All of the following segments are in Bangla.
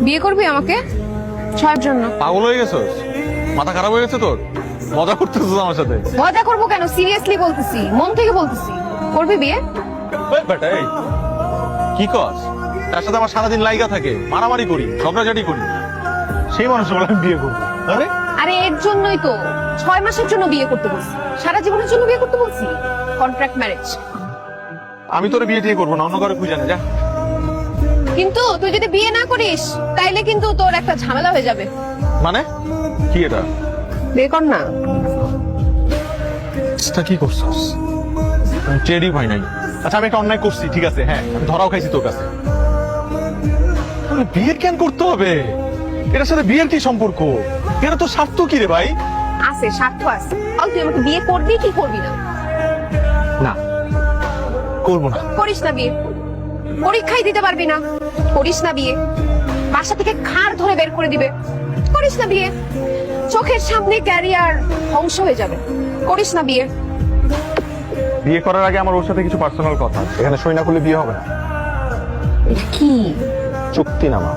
বিয়ে করবি আমাকে? ছয়ের জন্য। পাগল হয়ে গেছস? মাথা খারাপ হয়ে গেছে তোর? মজা করতেছিস আমার সাথে? মজা করবো কেন, সিরিয়াসলি বলতেছি, মন থেকে বলতেছি। করবি বিয়ে? বেটা এই কি কস? তার সাথে আমার সারাদিন লাইগা থাকে, মারামারি করি, ঝগড়াঝাটি করি, সেই মানুষের বলে আমি বিয়ে করবো? আরে আরে এর জন্যই তো 6 মাসের জন্য বিয়ে করতে বলছি, সারা জীবনের জন্য বিয়ে করতে বলছি। Contract marriage. আমি তোরে বিয়ে টিয়ে করবো না, অন্য কারো খুঁজে নে যা। কিন্তু তুই যদি বিয়ে না করিস তাইলে কিন্তু তোর একটা ঝামেলা হয়ে যাবে। মানে কি এটা? বিয়ে কর না। এটা কি করছস? আমি টেরই ভাই নাই। আচ্ছা আমি একটা অন্যায় করছি, ঠিক আছে, হ্যাঁ আমি ধরাও খাইছি তোর কাছে। বিয়ে কেন করতে হবে? এটার সাথে বিয়ের কি সম্পর্ক? এটা তো স্বার্থ কি রে ভাই? আছে, স্বার্থ আছে। আর তুই আমাকে বিয়ে করবি কি করবি না? না করবো না। করিস না বিয়ে, পরীক্ষাই দিতে পারবি না। করিস না বিয়ে, বাসা থেকে খাড় ধরে বের করে দিবে। করিস না বিয়ে, চোখের সামনে ক্যারিয়ার ধ্বংস হয়ে যাবে। করিস না বিয়ে। বিয়ে করার আগে আমার ওর সাথে কিছু পার্সোনাল কথা, এখানে সই না করলে বিয়ে হবে না। কি চুক্তিনামা।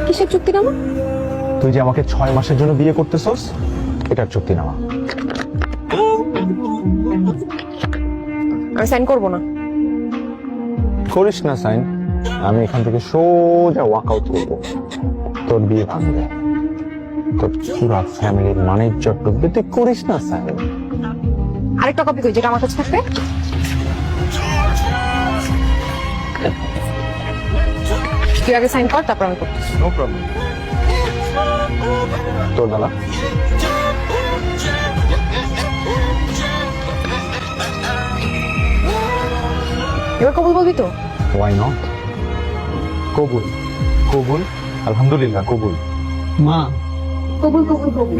কিসের চুক্তিনামা? তুই যে আমাকে 6 মাসের জন্য বিয়ে করতেছস, এটার চুক্তিনামা। আমি সাইন করবো না। করিস না সাইন, আমি এখান থেকে সোজা ওয়াক আউট করবো। তোর বিয়ে ভাঙবে, তোর পুরা ফ্যামিলির মানের চট্টবে, তুই করিস না সাইন। আরেকটা কপি কই, যেটা আমার কাছে থাকবে। তুই আগে সাইন কর, তারপর আমি করতেছি। No problem. তোর দাদা এবার কবুল বলবি তো? Why not? কবুল কবুল, আলহামদুলিল্লাহ কবুল। মা কবুল কবুল কবুল।